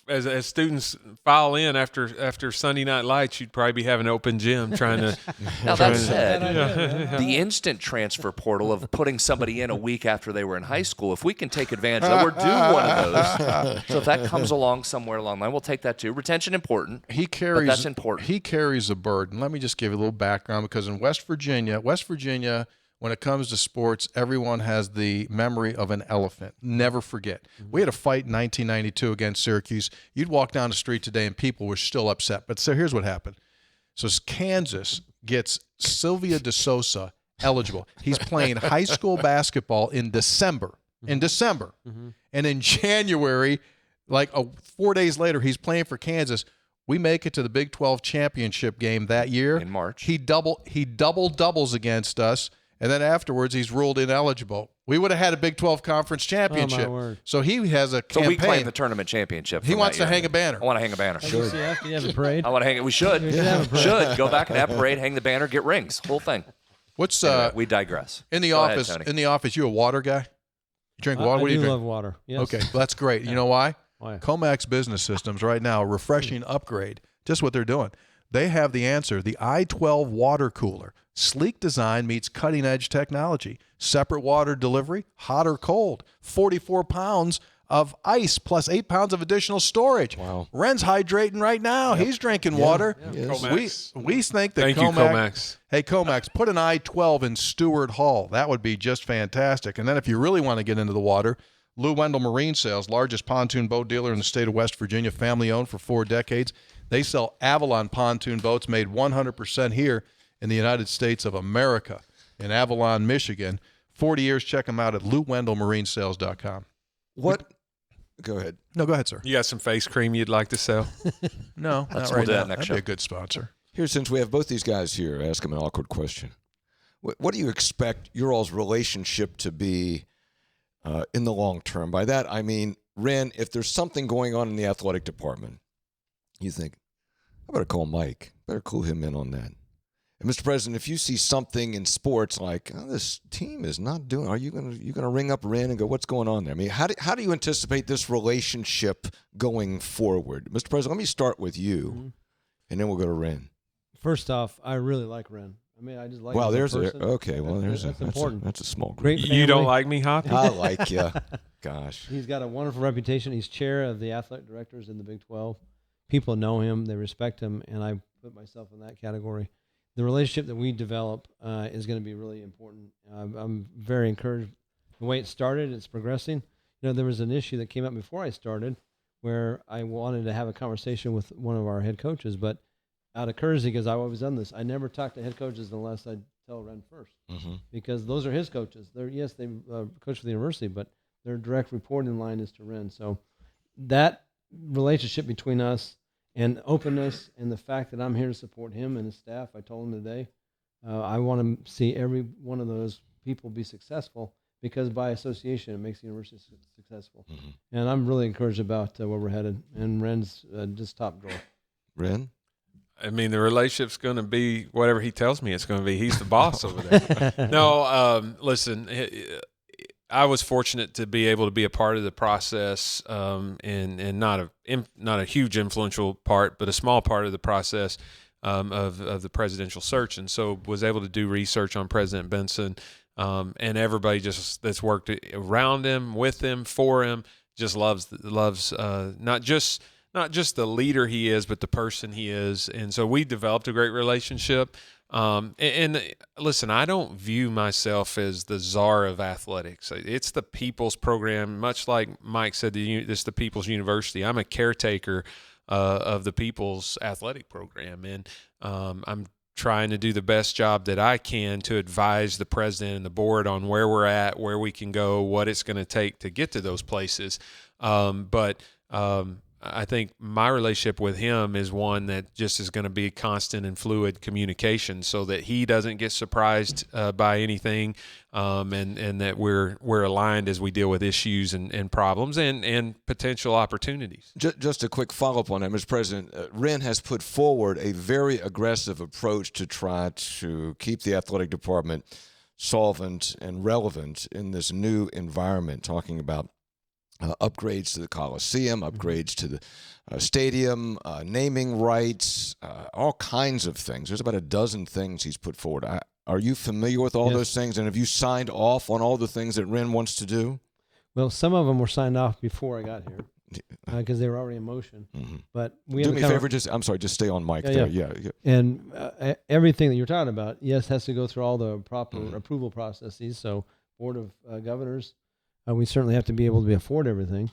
as students file in after Sunday Night Lights, you'd probably be having an open gym trying to. Now that said, the instant transfer portal of putting somebody in a week after they were in high school, if we can take advantage of that, or do one of those. So if that comes along somewhere along the line, we'll take that too. Retention important. But that's important. He carries a burden. Let me just give you a little background. Because in West Virginia, when it comes to sports, everyone has the memory of an elephant. Never forget. We had a fight in 1992 against Syracuse. You'd walk down the street today and people were still upset. But so here's what happened. So Kansas gets Sylvia DeSouza eligible. He's playing high school basketball in December. And in January, like 4 days later, he's playing for Kansas. We make it to the Big 12 championship game that year. In March. He doubles against us, and then afterwards he's ruled ineligible. We would have had a Big 12 conference championship. Oh, my word. So he has a campaign. So we claim the tournament championship. He wants to hang a banner. I want to hang a banner. Sure. You have a parade? I want to hang it. We should. Should. Go back and have a parade, hang the banner, get rings. Whole thing. What's anyway, we digress. In the office, you a water guy? You drink water? What do you drink? I love water. Yes. Okay, well, that's great. You know why? Why? Comax Business Systems right now, refreshing upgrade. Just what they're doing. They have the answer, the i12 water cooler. Sleek design meets cutting-edge technology. Separate water delivery, hot or cold. 44 pounds of ice plus 8 pounds of additional storage. Wow. Wren's hydrating right now. Yep. He's drinking water. Yeah. Comax. We think that Thank you, Comax. Hey, Comax, put an i12 in Stewart Hall. That would be just fantastic. And then if you really want to get into the water, Lou Wendell Marine Sales, largest pontoon boat dealer in the state of West Virginia, family-owned for 4 decades. They sell Avalon pontoon boats made 100% here in the United States of America in Avalon, Michigan. 40 years. Check them out at LouWendellMarineSales.com. What? Go ahead. No, go ahead, sir. You got some face cream you'd like to sell? No, not we'll right do now. that next That'd show. be a good sponsor. Here, since we have both these guys here, ask them an awkward question. what do you expect your all's relationship to be in the long term? By that, I mean, Wren, if there's something going on in the athletic department, you think, I better call Mike. Better clue him in on that. And Mr. President, if you see something in sports like, oh, this team is not doing, are you gonna ring up Wren and go, what's going on there? I mean, how do you anticipate this relationship going forward? Mr. President, let me start with you, and then we'll go to Wren. First off, I really like Wren. I mean, I just like. Well, him as a there's person. okay. Well, that's important. That's a small group. Great family. You don't like me, Hoppy? I like you. Gosh. He's got a wonderful reputation. He's chair of the athletic directors in the Big 12. People know him, they respect him, and I put myself in that category. The relationship that we develop is going to be really important. I'm very encouraged. The way it started, it's progressing. You know, there was an issue that came up before I started where I wanted to have a conversation with one of our head coaches, but out of courtesy, because I've always done this, I never talk to head coaches unless I tell Wren first, because those are his coaches. They coach for the university, but their direct reporting line is to Wren. So that relationship between us and openness and the fact that I'm here to support him and his staff, I told him today, I want to see every one of those people be successful, because by association it makes the university successful. And I'm really encouraged about where we're headed. And Wren's just top drawer. Wren? I mean, the relationship's going to be whatever he tells me it's going to be. He's the boss over there. No, listen, I was fortunate to be able to be a part of the process, and not a huge influential part, but a small part of the process of the presidential search, and so was able to do research on President Benson, and everybody just that's worked around him, with him, for him, just loves not just the leader he is, but the person he is, and so we developed a great relationship. And listen, I don't view myself as the czar of athletics. It's the people's program, much like Mike said, it's the people's university. I'm a caretaker of the people's athletic program, and I'm trying to do the best job that I can to advise the president and the board on where we're at, where we can go, what it's going to take to get to those places. But I think my relationship with him is one that just is going to be constant and fluid communication, so that he doesn't get surprised by anything, and that we're aligned as we deal with issues and problems and potential opportunities. Just a quick follow-up on that, Mr. President. Wren has put forward a very aggressive approach to try to keep the athletic department solvent and relevant in this new environment, talking about upgrades to the Coliseum, upgrades to the stadium, naming rights, all kinds of things. There's about a dozen things he's put forward. Are you familiar with all those things, and have you signed off on all the things that Wren wants to do? Well, some of them were signed off before I got here because they were already in motion. But we do me a favor. Just stay on mic there. Yeah. And everything that you're talking about, has to go through all the proper approval processes. So, Board of Governors. We certainly have to be able to afford everything,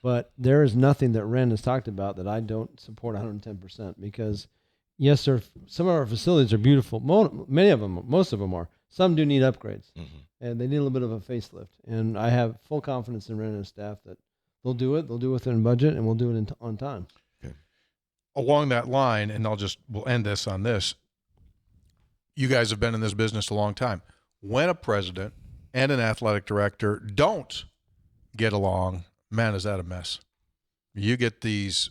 but there is nothing that Wren has talked about that I don't support 110%, because, yes, some of our facilities are beautiful. Many of them, most of them are. Some do need upgrades, and they need a little bit of a facelift. And I have full confidence in Wren and his staff that they'll do it. They'll do it within budget, and we'll do it on time. Okay. Along that line, and we'll end this on this. You guys have been in this business a long time. When a president and an athletic director don't get along, man, is that a mess. You get these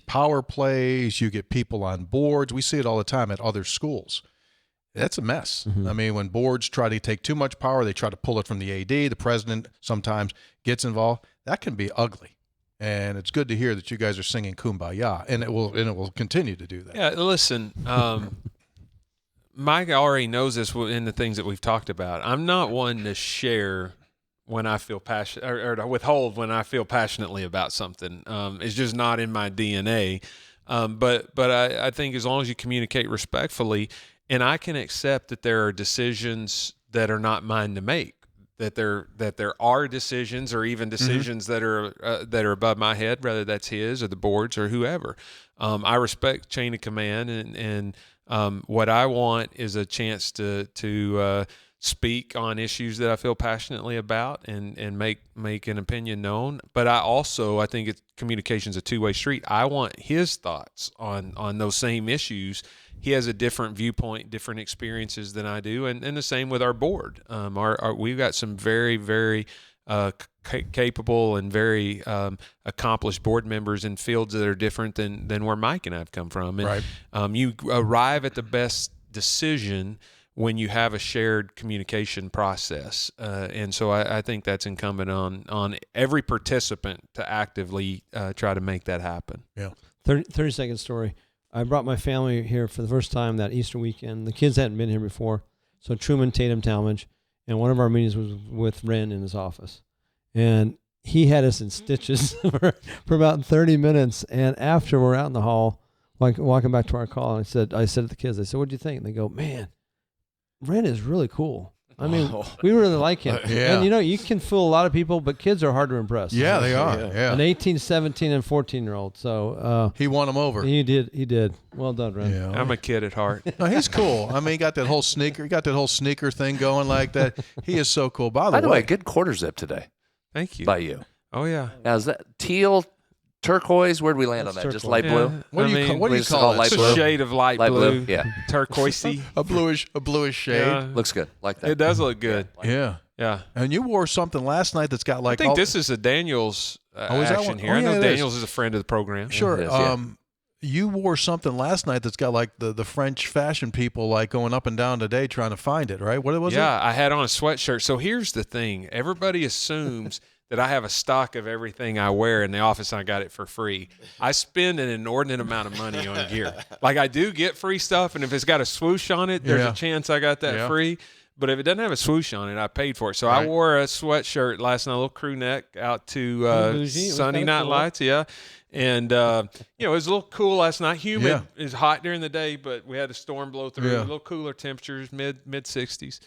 power plays, you get people on boards. We see it all the time at other schools. That's a mess. I mean, when boards try to take too much power, they try to pull it from the AD. The president sometimes gets involved. That can be ugly. And it's good to hear that you guys are singing Kumbaya, and it will continue to do that. Yeah, listen, Mike already knows this in the things that we've talked about. I'm not one to share when I feel passionate, or to withhold when I feel passionately about something. It's just not in my DNA. But I think as long as you communicate respectfully, and I can accept that there are decisions that are not mine to make, that there are decisions, or even decisions that are above my head, whether that's his or the board's or whoever. I respect chain of command, and what I want is a chance to speak on issues that I feel passionately about and make an opinion known. But I think communication's a two-way street. I want his thoughts on those same issues, he has a different viewpoint, different experiences than I do, and the same with our board. We've got some very, very capable and very accomplished board members in fields that are different than where Mike and I have come from. And, Right. You arrive at the best decision when you have a shared communication process. And so I think that's incumbent on every participant to actively try to make that happen. Yeah. 30-second story. I brought my family here for the first time that Easter weekend. The kids hadn't been here before. So Truman Tatum Talmadge, and one of our meetings was with Wren in his office. And he had us in stitches for about 30 minutes. And after we're out in the hall, walking back to our call, and I said to the kids, I said, "What do you think?" And they go, "Man, Wren is really cool. I mean, we really like him." Yeah. And, you can fool a lot of people, but kids are hard to impress. Yeah, they are. Yeah. An 18, 17, and 14-year-old. So He won them over. he did. Well done, Wren. Yeah. I'm a kid at heart. No, he's cool. I mean, he got that whole sneaker thing going like that. He is so cool. By the way, good quarter zip today Thank you. by you. Oh, yeah. Now, is that teal, turquoise? Where'd we land That's on that? Just turquoise. light blue? Yeah, what do you we just call it it? light It's blue? a shade of light Light blue. blue, yeah. Turquoisey. A bluish shade. Yeah. Looks good. Like that. It does look good. Yeah. Yeah. And you wore something last night that's got I like think all, this is a Daniels is that action one? here. Oh, I know yeah, it is. Daniels is a friend of the program. Sure. Yes, yeah. You wore something last night that's got like the French fashion people like going up and down today trying to find it, right? What was it? Yeah, I had on a sweatshirt. So here's the thing. Everybody assumes that I have a stock of everything I wear in the office and I got it for free. I spend an inordinate amount of money on gear. Like I do get free stuff, and if it's got a swoosh on it, there's Yeah. a chance I got that Yeah. free. But if it doesn't have a swoosh on it, I paid for it. So Right. I wore a sweatshirt last night, a little crew neck out to bougie. It was Sunny kinda Night cool. Lights. Yeah. And, it was a little cool last night. Humid. Yeah. It was hot during the day, but we had a storm blow through. Yeah. A little cooler temperatures, mid 60s.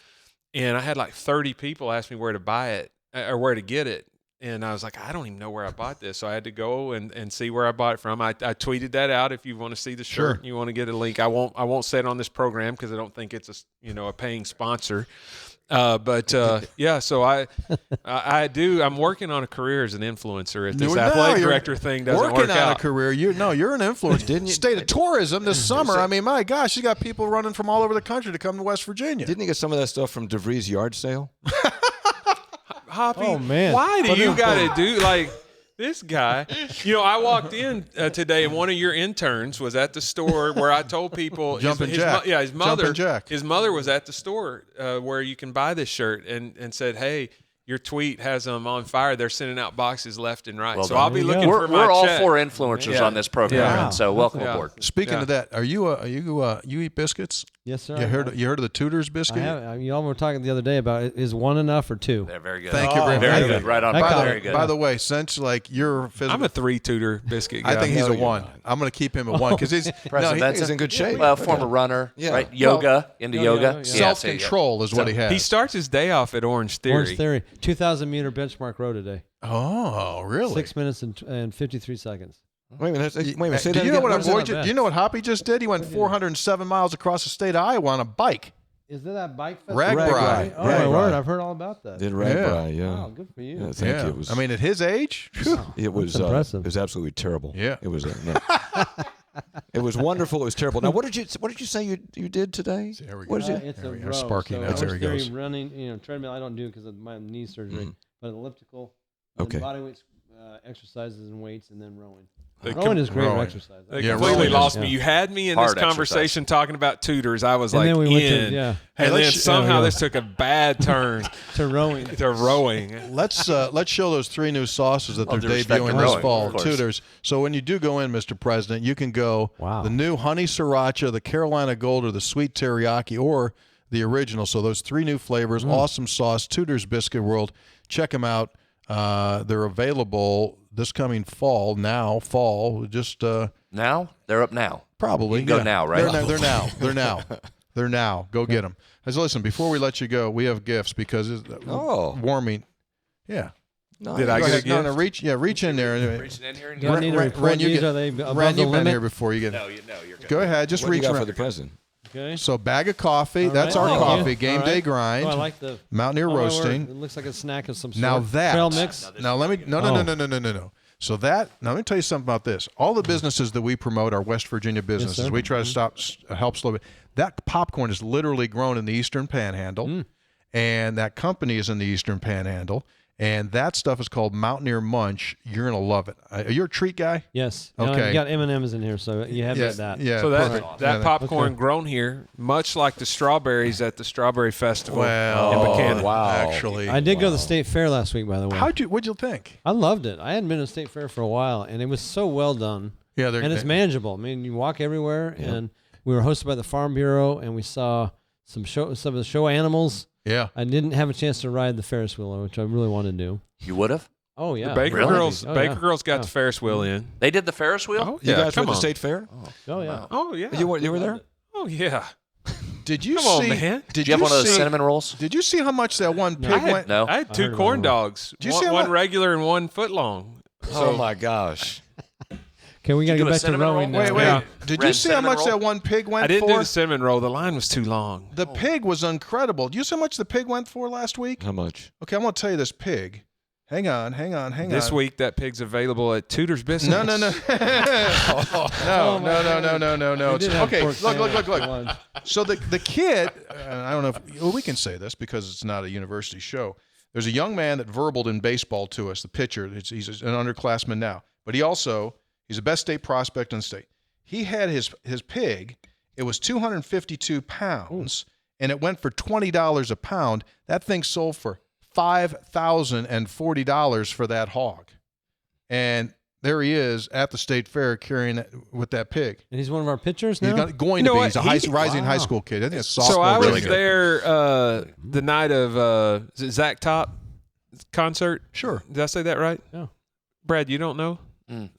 And I had like 30 people ask me where to buy it or where to get it. And I was like, I don't even know where I bought this. So I had to go and see where I bought it from. I tweeted that out. If you want to see the shirt, Sure. and you want to get a link. I won't say it on this program because I don't think it's a paying sponsor. Yeah. So I'm working on a career as an influencer. If this No, athletic you're director thing doesn't working work on out, a career. You're an influencer. Didn't you- State of tourism this summer. I mean, my gosh, you got people running from all over the country to come to West Virginia. Didn't you get some of that stuff from DeVries yard sale? Hoppy, Oh, man. why do you got to do like this guy? I walked in today, and one of your interns was at the store where I told people Jumpin' his Jack. his mother, Jumpin' Jack. his mother was at the store where you can buy this shirt, and said, "Hey, your tweet has them on fire. They're sending out boxes left and right. Well so done. I'll be There you looking go. for my We're all check." four influencers Yeah. on this program, Yeah. Wren, so welcome Yeah. aboard. Speaking Yeah. of that, are you eat biscuits? Yes, sir. You heard of the Tudor's I biscuit? have. Y'all were talking the other day about is one enough or two? They're very good. Thank you very Very much. good. Right on. That By, caught very it. good. By the way, since like you're physical, I'm a 3 Tudor biscuit guy. I think he's a No, you're 1. not. I'm going to keep him at 1 because he's President he- Benson. He's in good shape. Well, former runner, Yeah. right? Yoga, into no, yoga. yoga, yeah. Yeah, so you go. self-control is what he has. He starts his day off at Orange Theory. Orange Theory, 2,000-meter benchmark row today. Oh, really? 6 minutes and 53 seconds. Wait a minute. Say Do that you know again. what What is Boy that? do you know what Hoppy just did? He went 407 miles across the state of Iowa on a bike. Is there that bike festival? Ragbri. Oh, my Ragbri. word. I've heard all about that. Did right, Yeah. Brian, yeah. Wow, good for you. Yeah, thank you. It was, I mean, at his age, phew. it was impressive. absolutely terrible. Yeah. It was. It was wonderful. It was terrible. Now, what did you say you did today? There we What go. is it? It's There a we go. row. Sparky So notes. There Orange he Theory goes. running, treadmill I don't do because of my knee surgery, but an elliptical, Okay. and body weight exercises and weights, and then rowing. They Rowing is great rowing. exercise. They Yeah, completely rowing is- lost me. yeah. You had me in Hard this conversation talking about tutors. I was And like, then we went to- in. yeah. Hey, And then let's- somehow yeah. this took a bad turn To rowing. to rowing. Let's show those 3 new sauces that All they're due respect debuting to this rowing, fall. of course. Tudors. So when you do go in, Mr. President, you can go Wow. the new honey sriracha, the Carolina Gold, or the sweet teriyaki, or the original. So those 3 new flavors, awesome sauce, Tudors Biscuit World. Check them out. They're available this coming fall. Just Now? They're up now. probably You can go now, right? They're now. Go get them. As listen, before we let you go, we have gifts because it's warming. Yeah. No, Did I Go get a ahead. No, gift? reach in there. Reaching in here and Do I need to Ren, report you these? get- Are they above Ren, the you've been limit? here before. You get. No, you're good. Go ahead. Just What do you reach got around. for the president? Okay. So bag of coffee. All That's right. our Thank coffee. you. Game All day right. grind. Oh, I like the Mountaineer oh, my word. roasting. It looks like a snack of some sort. Now that. trail mix. Now let me. No. So now let me tell you something about this. All the businesses that we promote are West Virginia businesses. sir. We try to help slow it. That popcorn is literally grown in the Eastern Panhandle, and that company is in the Eastern Panhandle, and that stuff is called Mountaineer Munch. You're going to love it. Are you a treat guy? Yes. Okay. You got M&Ms in here, so you have that. Yeah. So perfect. that popcorn grown here, much like the strawberries at the Strawberry Festival in Well, Buchanan. wow. Actually, I did go to the State Fair last week, by the way. what'd you think? I loved it. I hadn't been to State Fair for a while, and it was so well done. Yeah, and it's manageable. I mean, you walk everywhere, and we were hosted by the Farm Bureau, and we saw some of the show animals. Yeah. I didn't have a chance to ride the Ferris wheel, which I really wanted to do. You would have? Oh yeah, The Baker Really? Girls, Oh, Baker yeah. Girls got the Ferris wheel in. They did the Ferris wheel? Oh, You guys come went on. to State Fair? Oh yeah. Oh yeah. You were there? Oh yeah. Did you Come see? on, man. Did Did you have one of those see- cinnamon rolls? Did you see how much that one pig went? No. I had two heard about corn that. dogs. Did you see how One much- regular and 1 foot long. Oh my gosh. Okay, we gotta you get do a back to cinnamon rowing now. roll? Wait. Yeah. Did Red you see how cinnamon much roll? that one pig went I didn't for? do the cinnamon roll. The line was too long. The pig was incredible. Do you see how much the pig went for last week? How much? Okay, I'm going to tell you this pig. Hang on. This week, that pig's available at Tudor's Biscuits. No. no. We did have Okay, pork sandwich look. for lunch. So the kid, I don't know if we can say this because it's not a university show. There's a young man that verbaled in baseball to us, the pitcher. He's an underclassman now, but he's the best state prospect in the state. He had his pig. It was 252 pounds, and it went for $20 a pound. That thing sold for $5,040 for that hog, and there he is at the state fair carrying it with that pig. And he's one of our pitchers He's now. going You know to be. what? He's a rising high school kid. I think it's So sophomore. I was really good. there the night of is it Zach Top concert. Sure. Did I say that right? Yeah. Brad, you don't know? No,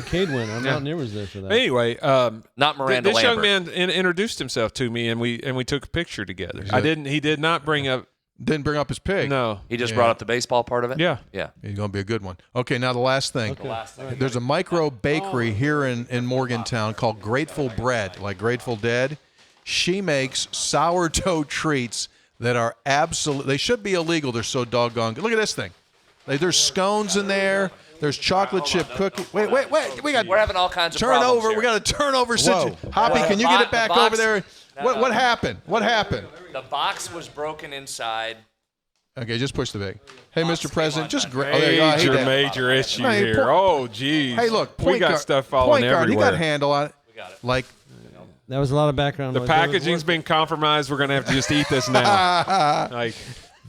Cade went. Our Mountaineer was there for that. Anyway, Not Miranda this young Lambert. man introduced himself to me, and we took a picture together. Is that- He did not bring up. Didn't bring up his pig. No. He just brought up the baseball part of it? Yeah. Yeah. He's going to be a good one. Okay, now the last thing. Okay. There's a micro bakery here in Morgantown called Grateful Bread, like Grateful Dead. She makes sourdough treats that are they should be illegal. They're so doggone good. Look at this thing. There's scones in there. There's chocolate chip cookie. Wait. We got We're having all kinds of turn problems over. here. We got to turn over. Whoa. Hoppy, can you get it back The box- over there? What happened? What happened? The box was broken inside. Okay, just push the bag. Hey, Mr. President, just oh, there you go. I hate that. Major issue No, here. Oh, geez. Hey, look, we point got guard, stuff falling point guard, everywhere. He got handle on it. We got it. Like, That was a lot of background The noise. packaging's been compromised. We're gonna have to just eat this now. Like,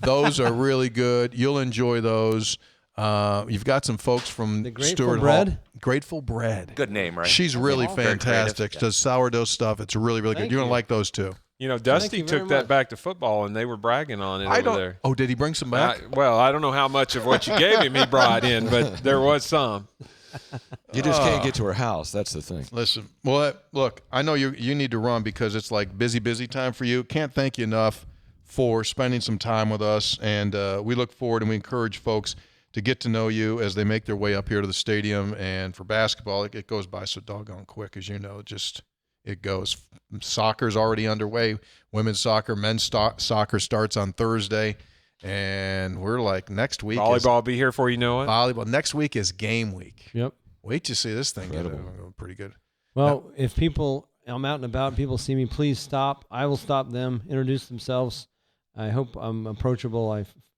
those are really good. You'll enjoy those. You've got some folks from The Grateful Stewart Bread? Hall. Grateful Bread. Good name, right? She's really Very creative. fantastic. Does sourdough stuff. It's really, really good. Thank You're going to you. like those too. Dusty you very took that much. back to football, and they were bragging on it over there. Oh, did he bring some back? I don't know how much of what you gave him he brought in, but there was some. You just can't get to her house. That's the thing. Listen, well, look, I know you need to run because it's like busy time for you. Can't thank you enough for spending some time with us, and we look forward and we encourage folks to get to know you as they make their way up here to the stadium. And for basketball, it goes by so doggone quick, as you know. It goes. Soccer's already underway. Women's soccer, men's soccer starts on Thursday, and we're like next week. Volleyball will be here before you know it. Volleyball. Next week is game week. Yep. Wait to see this thing get Incredible. pretty good. Well, if I'm out and about, people see me, please stop. I will stop them, introduce themselves. I hope I'm approachable.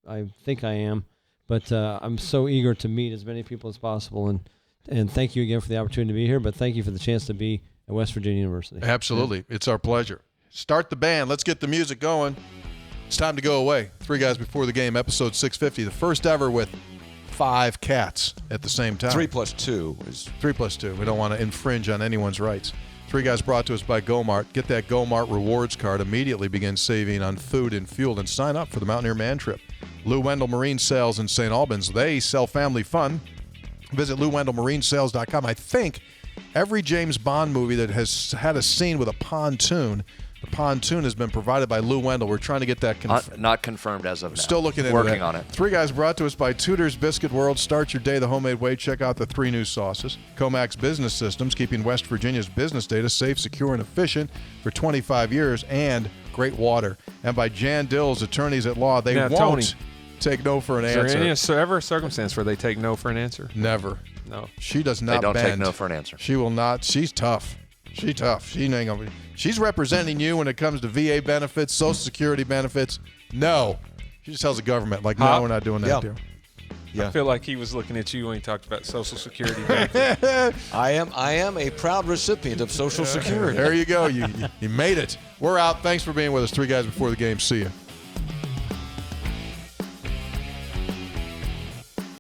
I think I am. But I'm so eager to meet as many people as possible. And thank you again for the opportunity to be here, but thank you for the chance to be at West Virginia University. Absolutely. It's our pleasure. Start the band. Let's get the music going. It's time to go away. 3 Guys Before the Game, episode 650, the first ever with 5 cats at the same time. 3 + 2 is 3 + 2. We don't want to infringe on anyone's rights. 3 Guys brought to us by Gomart. Get that Gomart rewards card. Immediately begin saving on food and fuel and sign up for the Mountaineer Man Trip. Lou Wendell Marine Sales in St. Albans. They sell family fun. Visit LouWendellMarineSales.com. I think every James Bond movie that has had a scene with a pontoon, the pontoon has been provided by Lou Wendell. We're trying to get that Not confirmed as of now. Still looking into Working that. on it. 3 Guys brought to us by Tudor's Biscuit World. Start your day the homemade way. Check out the 3 new sauces. Comax Business Systems, keeping West Virginia's business data safe, secure, and efficient for 25 years. And great water. And by Jan Dill's Attorneys at Law. They Now, won't. Tony, take no for an Is there answer. ever a circumstance where they take no for an answer? Never. No. She does not They don't bend. take no for an answer. She will not. She's tough. She's tough. She ain't gonna. She's representing you when it comes to VA benefits, Social Security benefits. No. She just tells the government, like, no, we're not doing that Yeah. deal. I feel like he was looking at you when he talked about Social Security benefits. I am a proud recipient of Social Security. There you go. You made it. We're out. Thanks for being with us. 3 Guys Before the Game. See you.